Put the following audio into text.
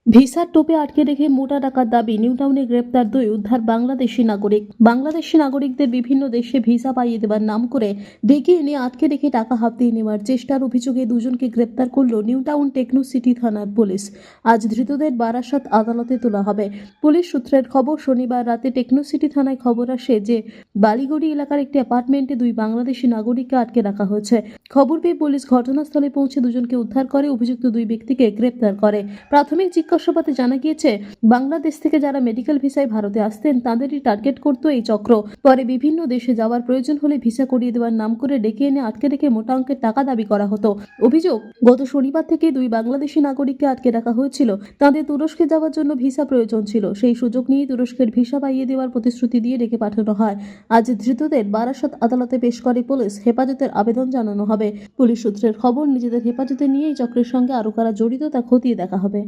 ভিসার টোপে আটকে রেখে মোটা টাকার দাবি নিউটাউনে গ্রেপ্তার দুই উদ্ধার বাংলাদেশি নাগরিক। বাংলাদেশি নাগরিকদের বিভিন্ন দেশে ভিসা পাইয়ে দেবার নাম করে ডেকে এনে আটকে রেখে টাকা হাতিয়ে নেওয়ার চেষ্টার অভিযোগে দুজনকে গ্রেপ্তার করল নিউটাউন টেকনো সিটি থানার পুলিশ। আজ ধৃতদের বারাসাত আদালতে তোলা হবে। পুলিশ সূত্রের খবর, শনিবার রাতে টেকনো সিটি থানায় খবর আসে যে বালিগড়ি এলাকার একটি অ্যাপার্টমেন্টে দুই বাংলাদেশি নাগরিককে আটকে রাখা হয়েছে। খবর পেয়ে পুলিশ ঘটনাস্থলে পৌঁছে দুজনকে উদ্ধার করে অভিযুক্ত দুই ব্যক্তিকে গ্রেপ্তার করে। প্রাথমিক জিজ্ঞাসাবাদে জানা গিয়েছে, বাংলাদেশ থেকে যারা মেডিকেল ভিসায় ভারতে আসতেন তাদেরই টার্গেট করতো এই চক্র। পরে বিভিন্ন দেশে যাওয়ার প্রয়োজন হলে ভিসা করিয়ে দেওয়ার নাম করে ডেকে এনে আটকে রেখে মোটা অঙ্কের টাকা দাবি করা হতো। অভিযোগ, গত শনিবার থেকে দুই বাংলাদেশি নাগরিককে আটকে রাখা হয়েছিল। তাদের তুরস্কে যাওয়ার জন্য ভিসা প্রয়োজন ছিল। সেই সুযোগ নিয়ে তুরস্কের ভিসা পাইয়ে দেওয়ার প্রতিশ্রুতি দিয়ে ডেকে পাঠানো হয়। আজ ধৃতদের বারাসাত আদালতে পেশ করে পুলিশ। হেফাজতের আবেদন জানানো হবে। পুলিশ সূত্রের খবর, নিজেদের হেফাজতে নিয়ে এই চক্রের সঙ্গে আরও কারা জড়িত তা খতিয়ে দেখা হবে।